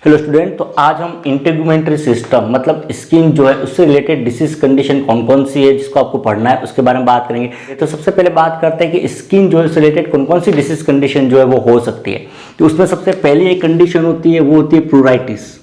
Hello student, तो आज हम इंटीग्यूमेंट्री सिस्टम मतलब स्किन जो है उससे रिलेटेड डिसीज कंडीशन कौन कौन सी है जिसको आपको पढ़ना है उसके बारे में बात करेंगे। तो सबसे पहले बात करते हैं कि स्किन जो है उससे रिलेटेड कौन कौन सी डिसीज कंडीशन जो है वो हो सकती है। तो उसमें सबसे पहली एक कंडीशन होती है, वो होती है प्रूराइटिस।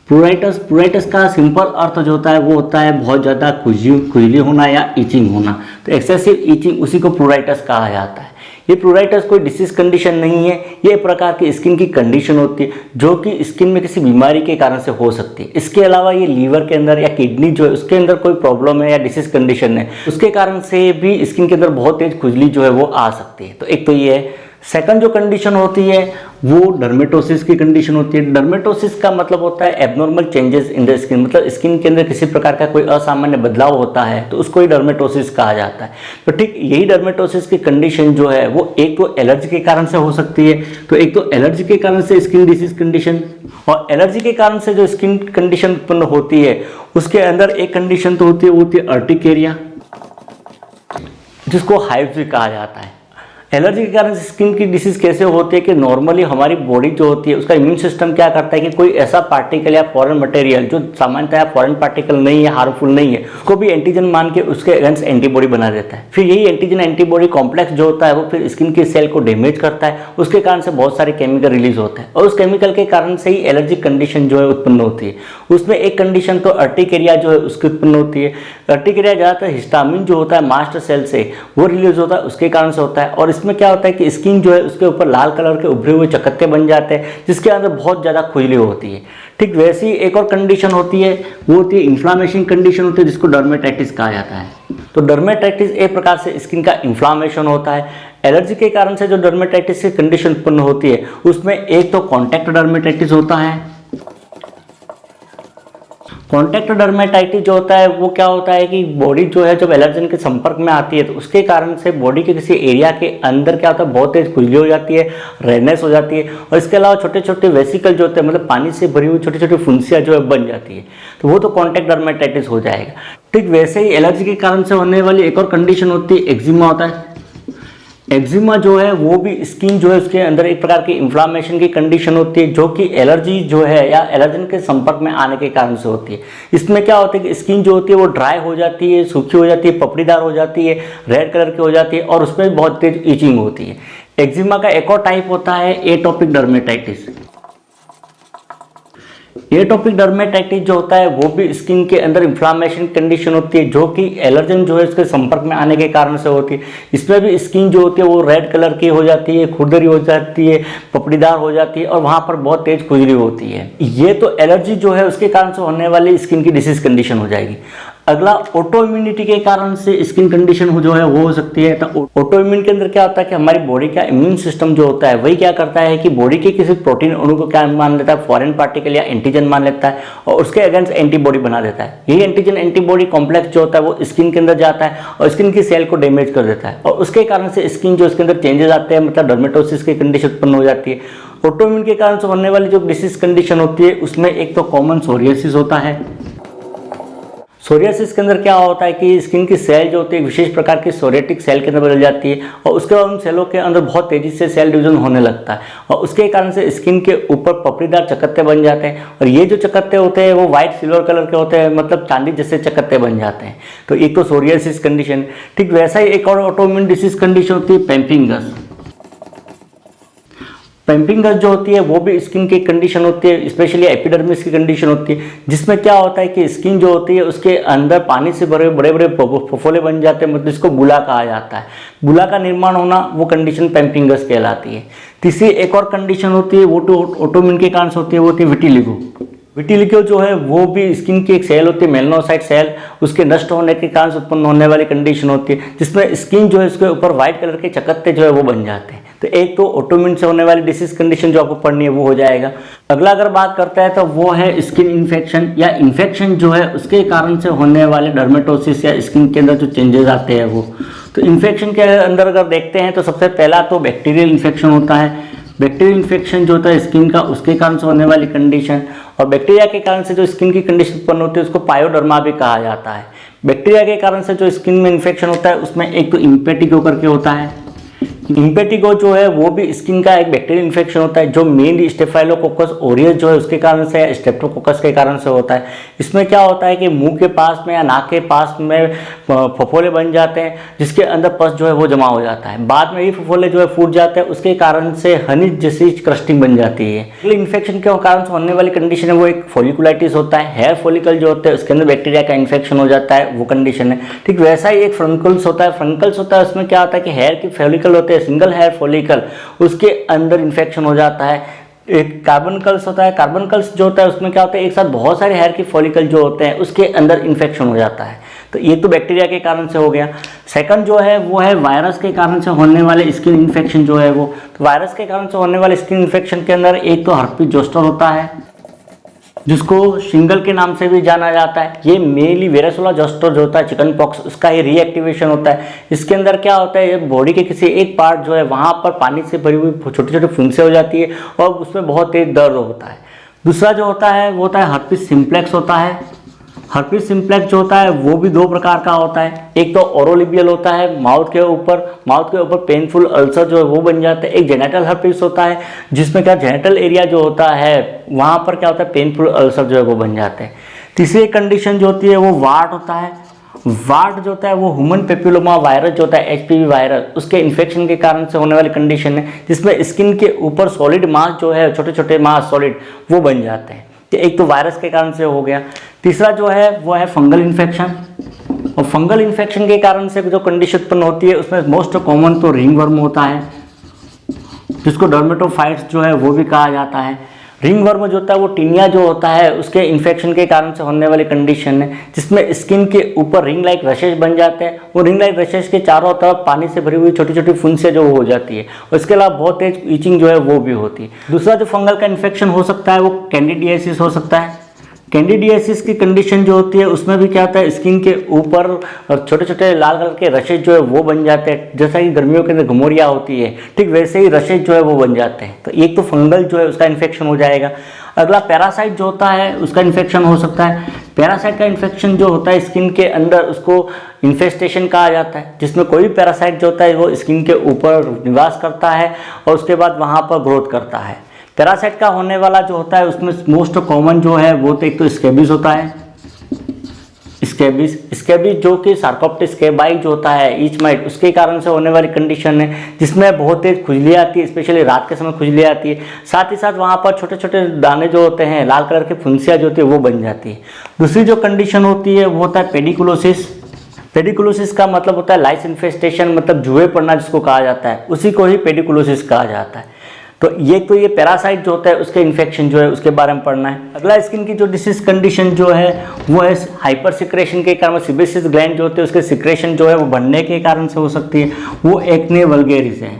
प्रूराइटिस का सिंपल अर्थ जो होता है वो होता है बहुत ज़्यादा खुजली होना या इचिंग होना। तो एक्सेसिव इचिंग उसी को प्रूराइटिस कहा जाता है। ये प्रूराइटिस कोई डिसीज कंडीशन नहीं है, ये एक प्रकार की स्किन की कंडीशन होती है जो कि स्किन में किसी बीमारी के कारण से हो सकती है। इसके अलावा ये लीवर के अंदर या किडनी जो है उसके अंदर कोई प्रॉब्लम है या डिसीज कंडीशन है उसके कारण से भी स्किन के अंदर बहुत तेज खुजली जो है वो आ सकती है। तो एक तो ये है। सेकंड जो कंडीशन होती है वो डर्मेटोसिस की कंडीशन होती है। डर्मेटोसिस का मतलब होता है abnormal changes in the skin, मतलब स्किन के अंदर किसी प्रकार का कोई असामान्य बदलाव होता है तो उसको ही डर्मेटोसिस कहा जाता है। तो ठीक यही डर्मेटोसिस की कंडीशन जो है वो एक तो एलर्जी के कारण से हो सकती है। तो एक तो एलर्जी के कारण से स्किन डिसीज कंडीशन, और एलर्जी के कारण से जो स्किन कंडीशन उत्पन्न होती है उसके अंदर एक कंडीशन तो होती है, वो होती है अर्टिकेरिया, जिसको हाइव्स भी कहा जाता है। एलर्जी के कारण स्किन की डिसीज कैसे होती है कि नॉर्मली हमारी बॉडी जो होती है उसका इम्यून सिस्टम क्या करता है कि कोई ऐसा पार्टिकल या फॉरेन मटेरियल जो सामान्यतः फॉरेन पार्टिकल नहीं है, हार्मफुल नहीं है, उसको भी एंटीजन मान के उसके अगेंस्ट एंटीबॉडी बना देता है। फिर यही एंटीजन एंटीबॉडी कॉम्प्लेक्स जो होता है वो फिर स्किन के सेल को डैमेज करता है, उसके कारण से बहुत सारे केमिकल रिलीज होते हैं और उस केमिकल के कारण से ही एलर्जिक कंडीशन जो है उत्पन्न होती है। उसमें एक कंडीशन तो अर्टिकेरिया जो है उसकी उत्पन्न होती है। अर्टिकेरिया ज़्यादातर हिस्टामिन जो होता है मास्ट सेल से वो रिलीज होता है, उसके कारण से होता है। और इसमें क्या होता है कि स्किन जो है उसके ऊपर लाल कलर के उभरे हुए चकत्ते बन जाते हैं जिसके अंदर बहुत ज़्यादा खुजली होती है। ठीक वैसी एक और कंडीशन होती है, वो होती है इन्फ्लामेशन कंडीशन होती है जिसको डर्मेटाइटिस कहा जाता है। तो डर्मेटाइटिस एक प्रकार से स्किन का इन्फ्लामेशन होता है। एलर्जी के कारण से जो डर्मेटाइटिस की कंडीशन उत्पन्न होती है उसमें एक तो कॉन्टैक्ट डर्मेटाइटिस होता है। कॉन्टैक्ट डर्मेटाइटिस जो होता है वो क्या होता है कि बॉडी जो है जब एलर्जन के संपर्क में आती है तो उसके कारण से बॉडी के किसी एरिया के अंदर क्या होता है बहुत तेज खुजली हो जाती है, रेडनेस हो जाती है और इसके अलावा छोटे छोटे वेसिकल जो होते हैं मतलब पानी से भरी हुई छोटी छोटी फुंसियाँ जो है बन जाती है, तो वो तो कॉन्टैक्ट डर्मेटाइटिस हो जाएगा। ठीक वैसे ही एलर्जी के कारण से होने वाली एक और कंडीशन होती है एक्जिमा होता है। एक्जिमा जो है वो भी स्किन जो है उसके अंदर एक प्रकार की इन्फ्लामेशन की कंडीशन होती है जो कि एलर्जी जो है या एलर्जन के संपर्क में आने के कारण से होती है। इसमें क्या होता है कि स्किन जो होती है वो ड्राई हो जाती है, सूखी हो जाती है, पपड़ीदार हो जाती है, रेड कलर की हो जाती है और उसमें भी बहुत तेज इचिंग होती है। एक्जिमा का एक और टाइप होता है एटोपिक डर्मेटाइटिस। एटोपिक डर्मेटाइटिस जो होता है वो भी स्किन के अंदर इन्फ्लामेशन कंडीशन होती है जो कि एलर्जन जो है उसके संपर्क में आने के कारण से होती है। इसमें भी स्किन जो होती है वो रेड कलर की हो जाती है, खुरदरी हो जाती है, पपड़ीदार हो जाती है और वहाँ पर बहुत तेज खुजली होती है। ये तो एलर्जी जो है उसके कारण से होने वाली स्किन की डिसीज कंडीशन हो जाएगी। अगला ऑटो इम्यूनिटी के कारण से स्किन कंडीशन जो है वो हो सकती है। तो ऑटो इम्यून के अंदर क्या होता है कि हमारी बॉडी का इम्यून सिस्टम जो होता है वही क्या करता है कि बॉडी के किसी प्रोटीन अणु को क्या मान लेता है, फॉरेन पार्टिकल या एंटीजन मान लेता है और उसके अगेंस्ट एंटीबॉडी बना देता है। यही एंटीजन एंटीबॉडी कॉम्प्लेक्स जो होता है वो स्किन के अंदर जाता है और स्किन की सेल को डैमेज कर देता है और उसके कारण से स्किन जो इसके अंदर चेंजेस आते हैं मतलब डर्मेटोसिस की कंडीशन उत्पन्न हो जाती है। ऑटो इम्यून के कारण से होने वाली जो डिसीज कंडीशन होती है उसमें एक तो कॉमन सोरियासिस होता है। सोरियासिस के अंदर क्या होता है कि स्किन की सेल जो होती है विशेष प्रकार की सोरियाटिक सेल के अंदर बदल जाती है और उसके बाद उन सेलों के अंदर बहुत तेजी से सेल डिवीजन होने लगता है और उसके कारण से स्किन के ऊपर पपड़ीदार चकत्ते बन जाते हैं और ये जो चकत्ते होते हैं वो व्हाइट सिल्वर कलर के होते हैं, मतलब चांदी जैसे चकत्ते बन जाते हैं। तो एक तो सोरियासिस कंडीशन। ठीक वैसा ही एक और ऑटोइम्यून डिसीज कंडीशन होती है पेम्पिंगस। पेम्पिंगस जो होती है वो भी स्किन की कंडीशन होती है, स्पेशली एपिडर्मिस की कंडीशन होती है जिसमें क्या होता है कि स्किन जो होती है उसके अंदर पानी से भरे बड़े बड़े फफोले बन जाते हैं, मतलब इसको बुला कहा जाता है। बुला का निर्माण होना वो कंडीशन पेम्पिंगस कहलाती है। तीसरी एक और कंडीशन होती है वो तो ऑटोइम्यून के कारण से होती है, वो होती है विटिलिगो। विटिलिगो जो है वो भी स्किन की एक सेल होती है मेलनोसाइट सेल, उसके नष्ट होने के कारण से उत्पन्न होने वाली कंडीशन होती है जिसमें स्किन जो है उसके ऊपर व्हाइट कलर के चकत्ते जो है वो बन जाते हैं। तो एक तो ऑटोइम्यून से होने वाली डिसीज कंडीशन जो आपको पढ़नी है वो हो जाएगा। अगला अगर बात करते हैं तो वो है स्किन इन्फेक्शन या इन्फेक्शन जो है उसके कारण से होने वाले डर्मेटोसिस या स्किन के अंदर जो चेंजेस आते हैं वो। तो इन्फेक्शन के अंदर अगर देखते हैं तो सबसे पहला तो बैक्टीरियल इन्फेक्शन होता है। बैक्टीरियल इन्फेक्शन जो होता है स्किन का उसके कारण से होने वाली कंडीशन, और बैक्टीरिया के कारण से जो स्किन की कंडीशन उत्पन्न होती है उसको पायोडर्मा भी कहा जाता है। बैक्टीरिया के कारण से जो स्किन में इन्फेक्शन होता है उसमें एक तो इम्पेटिगो करके होता है, इम्पेटिगो जो है वो भी स्किन का एक बैक्टीरियल इन्फेक्शन होता है जो मेनली स्टेफाइलोकोकस ऑरियस जो है उसके कारण से या स्ट्रेप्टोकोकस के कारण से होता है। इसमें क्या होता है कि मुंह के पास में या नाक के पास में फफोले बन जाते हैं जिसके अंदर पस जो है वो जमा हो जाता है। बाद में ये फफोले जो है फूट जाते हैं, उसके कारण से हनी जैसी क्रस्टिंग बन जाती है। इन्फेक्शन के कारण से होने वाली कंडीशन है वो एक फॉलिकुलाइटिस होता है। हेयर फॉलिकल जो होते हैं उसके अंदर बैक्टीरिया का इन्फेक्शन हो जाता है, वो कंडीशन है। ठीक वैसा ही एक फ्रंकल्स होता है। फ्रंकल्स होता है उसमें क्या होता है कि हेयर की फॉलिकल होते हैं, सिंगल हेयर फॉलिकल, उसके अंदर इन्फेक्शन हो जाता है। एक कार्बनकल्स होता है। कार्बनकल्स जो होता है उसमें क्या होता है एक साथ बहुत सारे हेयर की फॉलिकल जो होते हैं उसके अंदर इन्फेक्शन हो जाता है। तो ये तो बैक्टीरिया के कारण से हो गया। सेकंड जो है वो है वायरस के कारण से होने वाले स्किन इन्फेक्शन जो है वो। तो वायरस के कारण से होने वाले स्किन इन्फेक्शन के अंदर एक तो हर्पीज जोस्टर होता है जिसको शिंगल के नाम से भी जाना जाता है। ये मेनली वेरासोला जोस्टर जो होता है चिकन पॉक्स, उसका ये रीएक्टिवेशन होता है। इसके अंदर क्या होता है, ये बॉडी के किसी एक पार्ट जो है वहाँ पर पानी से भरी हुई छोटी छोटी फुंसियाँ हो जाती है और उसमें बहुत तेज दर्द होता है। दूसरा जो होता है वो होता है हर्पीज सिम्प्लेक्स होता है। हर्पीज सिम्प्लेक्स जो होता है वो भी दो प्रकार का होता है। एक तो ओरोलिबियल होता है, माउथ के ऊपर पेनफुल अल्सर जो है वो बन जाता है। एक जेनेटल हर्पीज होता है जिसमें क्या जेनेटल एरिया जो होता है वहाँ पर क्या होता है पेनफुल अल्सर जो है वो बन जाते हैं। तीसरी कंडीशन जो होती है वो वार्ट होता है। वार्ट जो होता है वो ह्यूमन पेपिलोमा वायरस जो होता है HPV वायरस, उसके इन्फेक्शन के कारण से होने वाली कंडीशन है जिसमें स्किन के ऊपर सॉलिड मास जो है छोटे छोटे मास सॉलिड वो बन जाते हैं। तो एक तो वायरस के कारण से हो गया। तीसरा जो है वो है फंगल इन्फेक्शन। और फंगल इन्फेक्शन के कारण से जो कंडीशन उत्पन्न होती है उसमें मोस्ट कॉमन तो रिंग वर्म होता है जिसको डर्मेटोफाइट्स जो है वो भी कहा जाता है। रिंग वर्म जो होता है वो टीनिया जो होता है उसके इन्फेक्शन के कारण से होने वाली कंडीशन है जिसमें स्किन के ऊपर रिंग लाइक रशेज बन जाते हैं। वो रिंग लाइक रशेज के चारों तरफ पानी से भरी हुई छोटी छोटी फुंसियाँ जो हो जाती है और इसके अलावा बहुत तेज ईचिंग जो है वो भी होती है। दूसरा जो फंगल का इन्फेक्शन हो सकता है वो कैंडिडियासिस हो सकता है। कैंडिडियासिस की कंडीशन जो होती है उसमें भी क्या होता है स्किन के ऊपर छोटे छोटे लाल कलर के रशेज जो है वो बन जाते हैं। जैसा कि गर्मियों के अंदर घुमोरिया होती है ठीक वैसे ही रशेज जो है वो बन जाते हैं। तो एक तो फंगल जो है उसका इन्फेक्शन हो जाएगा। अगला पैरासाइट जो होता है उसका इन्फेक्शन हो सकता है। पैरासाइट का इन्फेक्शन जो होता है स्किन के अंदर उसको इन्फेस्टेशन कहा जाता है जिसमें कोई भी पैरासाइट जो होता है वो स्किन के ऊपर निवास करता है और उसके बाद वहाँ पर ग्रोथ करता है। पैरासाइट का होने वाला जो होता है उसमें मोस्ट कॉमन जो है वो तो एक तो स्केबिस होता है। स्केबिस जो कि सार्कोप्टिस स्केबाई जो होता है ईच माइट, उसके कारण से होने वाली कंडीशन है जिसमें बहुत तेज खुजली आती है, स्पेशली रात के समय खुजली आती है। साथ ही साथ वहाँ पर छोटे छोटे दाने जो होते हैं लाल कलर की फुंसियाँ जो होती है वो बन जाती है। दूसरी जो कंडीशन होती है वो होता है पेडिकुलोसिस। पेडिकुलोसिस का मतलब होता है लाइस इन्फेस्टेशन, मतलब जुए पड़ना जिसको कहा जाता है, उसी को ही पेडिकुलोसिस कहा जाता है। तो ये पैरासाइट जो होता है उसके इन्फेक्शन जो है उसके बारे में पढ़ना है। अगला स्किन की जो डिसीज कंडीशन जो है वो है हाइपर सिक्रेशन के कारण, सीबेसियस ग्लैंड जो होते हैं उसके सिक्रेशन जो है वो बढ़ने के कारण से हो सकती है। वो एक्ने वल्गेरिस है।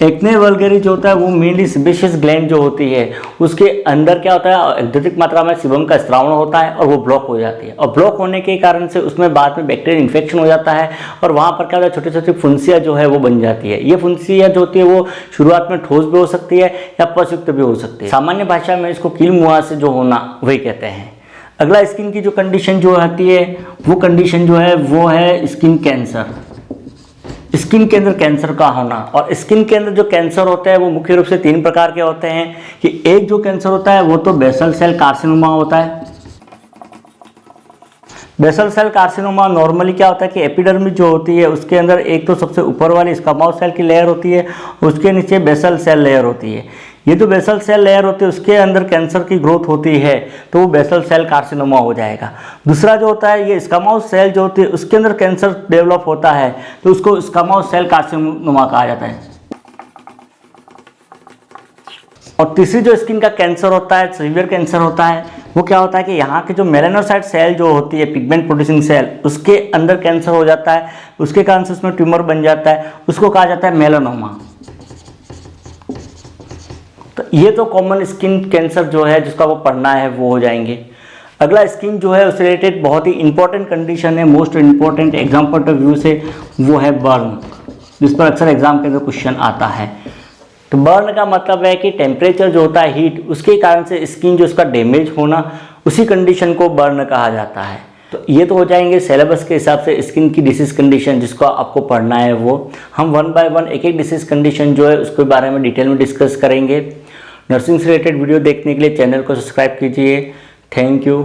एक्ने वल्गेरिस जो होता है वो मेनली सीबेसियस ग्लैंड जो होती है उसके अंदर क्या होता है अत्यधिक मात्रा में सीबम का स्त्रावण होता है और वो ब्लॉक हो जाती है। और ब्लॉक होने के कारण से उसमें बाद में बैक्टीरियल इन्फेक्शन हो जाता है और वहाँ पर क्या होता है छोटी छोटी फुंसियाँ जो है वो बन जाती है। ये फुंसियाँ जो होती है वो शुरुआत में ठोस भी हो सकती है या पसयुक्त भी हो सकती है। सामान्य भाषा में इसको कील मुहां से जो होना वही कहते हैं। अगला स्किन की जो कंडीशन जो आती है वो कंडीशन जो है वो है स्किन कैंसर। स्किन के अंदर कैंसर का होना। और स्किन के अंदर जो कैंसर होते हैं वो मुख्य रूप से 3 प्रकार के होते हैं कि एक जो कैंसर होता है वो तो बेसल सेल कार्सिनोमा होता है। बेसल सेल कार्सिनोमा नॉर्मली क्या होता है कि एपिडर्मिस जो होती है उसके अंदर एक तो सबसे ऊपर वाली स्क्वामोस सेल की लेयर होती है, उसके नीचे बेसल सेल लेयर होती है। ये जो बेसल सेल लेयर होती है उसके अंदर कैंसर की ग्रोथ होती है तो वो बेसल सेल कार्सिनोमा हो जाएगा। दूसरा जो होता है ये स्क्वामोस सेल जो होती है उसके अंदर कैंसर डेवलप होता है तो उसको स्क्वामोस सेल कार्सिनोमा कहा जाता है। और तीसरी जो स्किन का कैंसर होता है सीवियर कैंसर होता है वो क्या होता है कि यहाँ के जो मेलानोसाइट सेल जो होती है पिगमेंट प्रोड्यूसिंग सेल उसके अंदर कैंसर हो जाता है, उसके कारण से उसमें ट्यूमर बन जाता है, उसको कहा जाता है मेलानोमा। तो ये तो कॉमन स्किन कैंसर जो है जिसका वो पढ़ना है वो हो जाएंगे। अगला स्किन जो है उससे रिलेटेड बहुत ही इंपॉर्टेंट कंडीशन है, most important exam point of view से, वो है बर्न, जिस पर अक्सर एग्जाम के अंदर क्वेश्चन आता है। तो बर्न का मतलब है कि टेम्परेचर जो होता है हीट उसके कारण से स्किन जो उसका डैमेज होना, उसी कंडीशन को बर्न कहा जाता है। तो ये तो हो जाएंगे सिलेबस के हिसाब से स्किन की डिसीज कंडीशन जिसको आपको पढ़ना है वो। हम वन बाय वन एक एक डिसीज कंडीशन जो है उसके बारे में डिटेल में डिस्कस करेंगे। नर्सिंग से रिलेटेड वीडियो देखने के लिए चैनल को सब्सक्राइब कीजिए। Thank you.